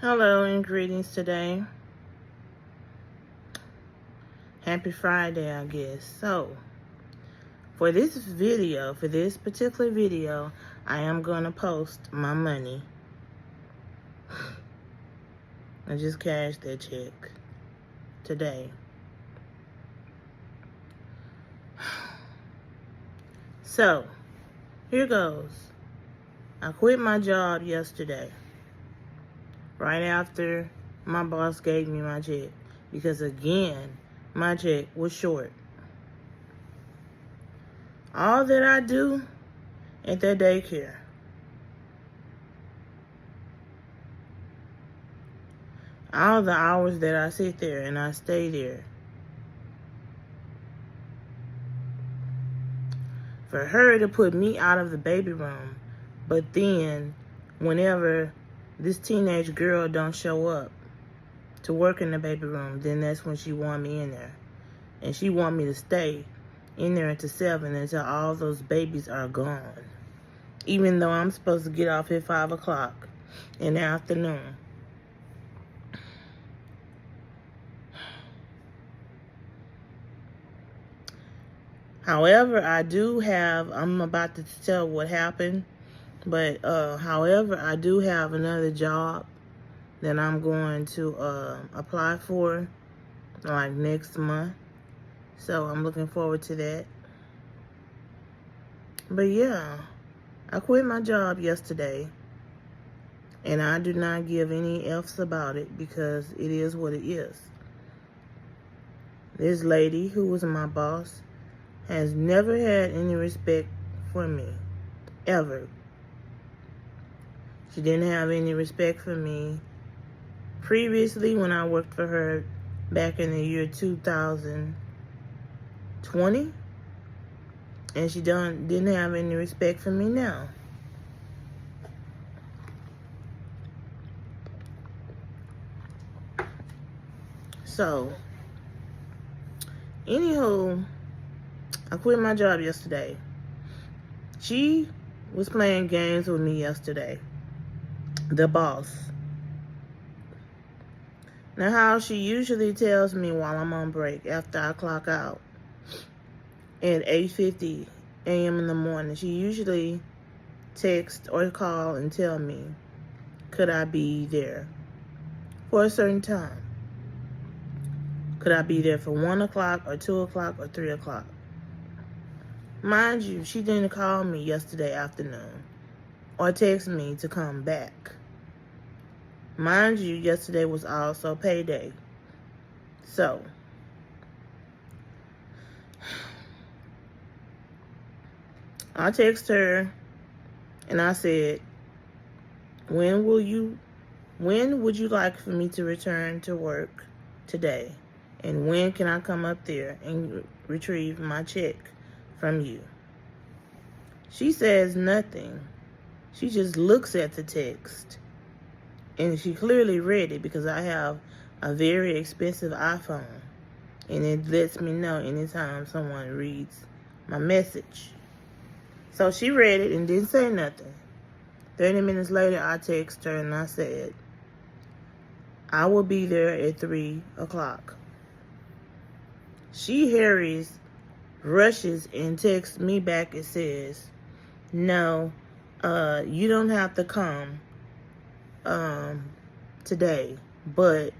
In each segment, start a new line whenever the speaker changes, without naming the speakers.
Hello and greetings today. Happy Friday, I guess. So, for this particular video, I am going to post my money. I just cashed that check today. So, here goes. I quit my job yesterday, right after my boss gave me my check, because again, my check was short. All that I do at that daycare, all the hours that I sit there and I stay there, for her to put me out of the baby room, but then whenever this teenage girl don't show up to work in the baby room, then that's when she want me in there. And she want me to stay in there until 7, until all those babies are gone. Even though I'm supposed to get off at 5 o'clock in the afternoon. However, I'm about to tell what happened, but however, I do have another job that I'm going to apply for like next month. So I'm looking forward to that. But yeah, I quit my job yesterday, and I do not give any F's about it because it is what it is. This lady who was my boss has never had any respect for me, ever. She didn't have any respect for me previously when I worked for her back in the year 2020, and she didn't have any respect for me now. So, anywho, I quit my job yesterday. She was playing games with me yesterday, the boss. Now, how she usually tells me while I'm on break after I clock out at 8:50 a.m. in the morning, she usually text or call and tell me, could I be there for a certain time? Could I be there for 1 o'clock or 2 o'clock or 3 o'clock? Mind you, she didn't call me yesterday afternoon or text me to come back. Mind you, yesterday was also payday. So, I text her and I said, when would you like for me to return to work today? And when can I come up there and retrieve my check from you? She says nothing. She just looks at the text. And she clearly read it because I have a very expensive iPhone. And it lets me know anytime someone reads my message. So she read it and didn't say nothing. 30 minutes later, I text her and I said, I will be there at 3 o'clock. She rushes and texts me back and says, no, you don't have to come today, but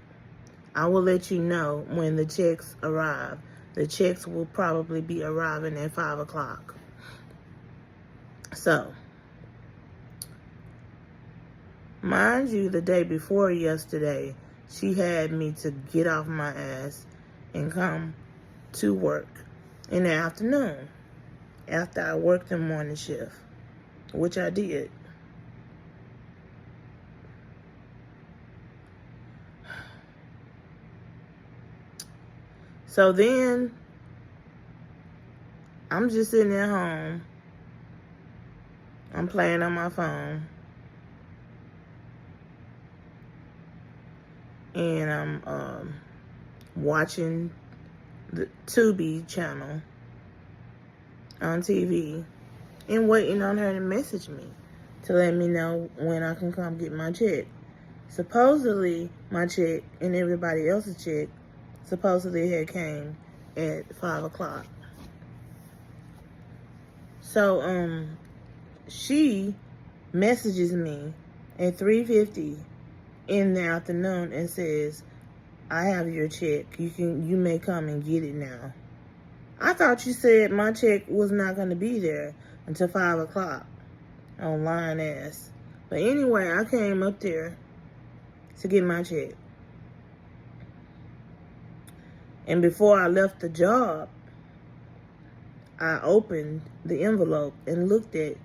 I will let you know when the checks arrive. The checks will probably be arriving at 5 o'clock. So, mind you, the day before yesterday, she had me to get off my ass and come to work in the afternoon after I worked the morning shift, which I did. So then, I'm just sitting at home. I'm playing on my phone. And I'm watching the Tubi channel on TV and waiting on her to message me to let me know when I can come get my check. Supposedly, my check and everybody else's check supposedly had came at 5 o'clock. So, she messages me at 3:50 in the afternoon and says, I have your check. You may come and get it now. I thought you said my check was not going to be there until 5 o'clock. On lying ass. But anyway, I came up there to get my check. And before I left the job, I opened the envelope and looked at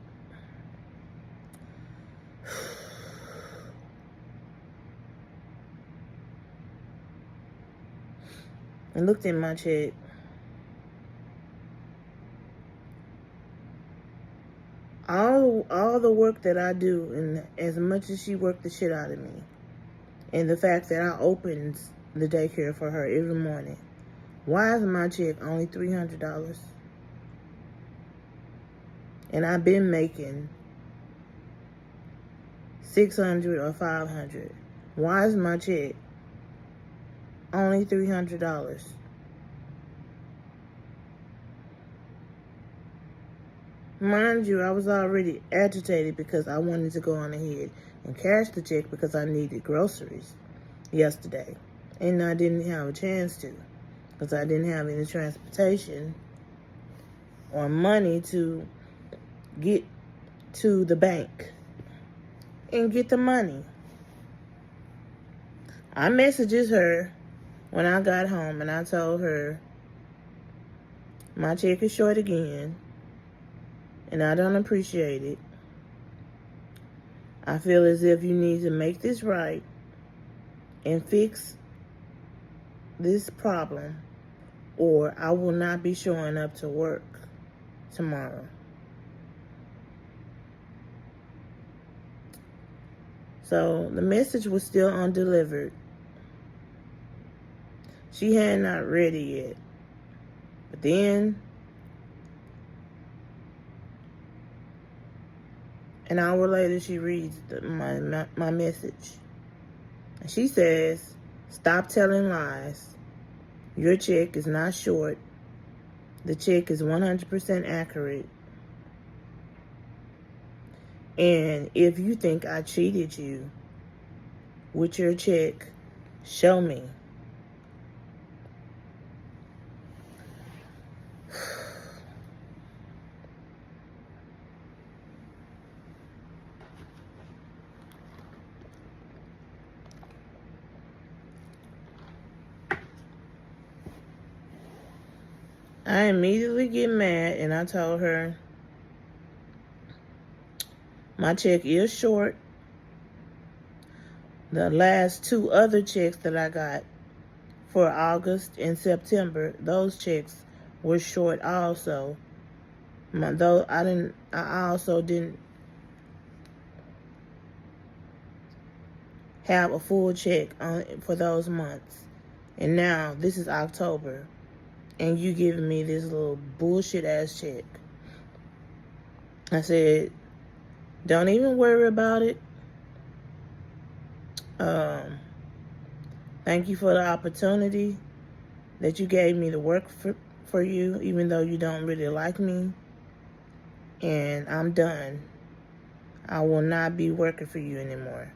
my check. All the work that I do, and as much as she worked the shit out of me, and the fact that I opened the daycare for her every morning, why is my check only $300? And I've been making $600 or $500. Why is my check only $300? Mind you, I was already agitated because I wanted to go on ahead and cash the check because I needed groceries yesterday. And I didn't have a chance to because I didn't have any transportation or money to get to the bank and get the money. I messages her when I got home and I told her my check is short again and I don't appreciate it. I feel as if you need to make this right and fix this problem, or I will not be showing up to work tomorrow. So the message was still undelivered. She had not read it yet. But then, an hour later, she reads my message. And she says, stop telling lies. Your check is not short. The check is 100% accurate. And if you think I cheated you with your check, show me. I immediately get mad and I told her my check is short. The last two other checks that I got for August and September, those checks were short also. I also didn't have a full check for those months. And now this is October and you giving me this little bullshit ass check. I said, don't even worry about it. Thank you for the opportunity that you gave me to work for you, even though you don't really like me. And I'm done. I will not be working for you anymore.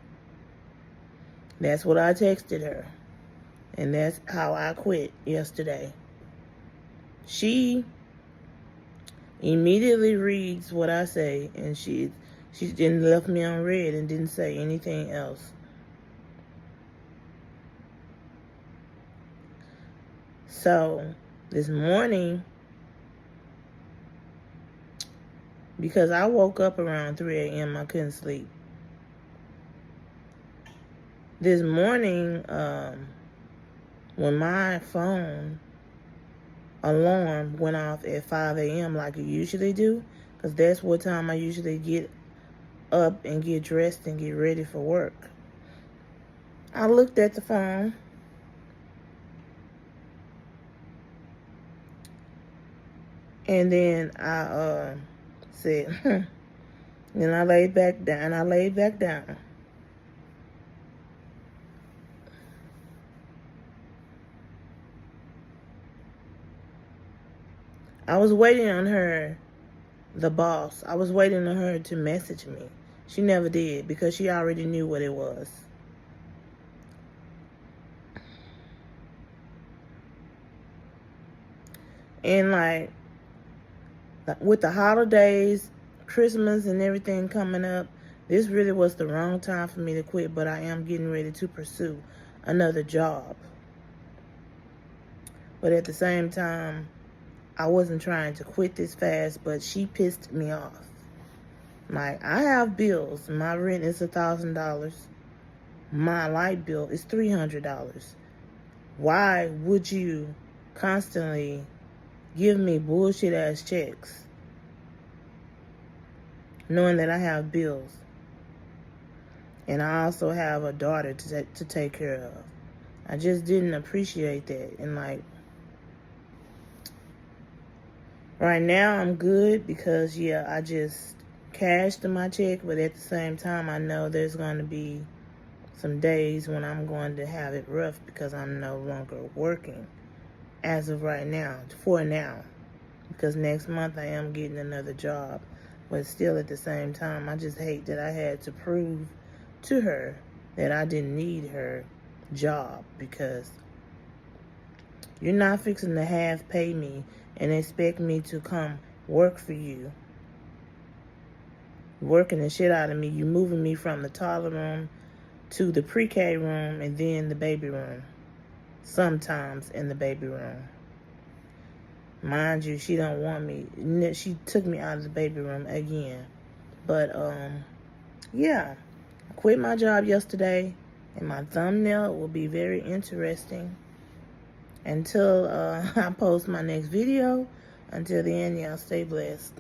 That's what I texted her. And that's how I quit yesterday. She immediately reads what I say, and she didn't left me on read and didn't say anything else. So this morning, because I woke up around 3 a.m., I couldn't sleep. This morning, when my phone alarm went off at 5 a.m. like it usually do, because that's what time I usually get up and get dressed and get ready for work, I looked at the phone and then I said, then I laid back down. I was waiting on her, the boss. I was waiting on her to message me. She never did because she already knew what it was. And like with the holidays, Christmas and everything coming up, this really was the wrong time for me to quit, but I am getting ready to pursue another job. But at the same time, I wasn't trying to quit this fast, but she pissed me off. Like, I have bills. My rent is $1,000. My light bill is $300. Why would you constantly give me bullshit ass checks knowing that I have bills? And I also have a daughter to take care of. I just didn't appreciate that. And like, right now I'm good because, yeah, I just cashed my check. But at the same time, I know there's going to be some days when I'm going to have it rough because I'm no longer working as of right now, for now. Because next month I am getting another job. But still at the same time, I just hate that I had to prove to her that I didn't need her job, because you're not fixing to half pay me and expect me to come work for you. Working the shit out of me. You moving me from the toddler room to the pre-K room and then the baby room. Sometimes in the baby room. Mind you, she don't want me. She took me out of the baby room again. But, yeah. I quit my job yesterday, and my thumbnail will be very interesting until I post my next video. Until then, y'all stay blessed.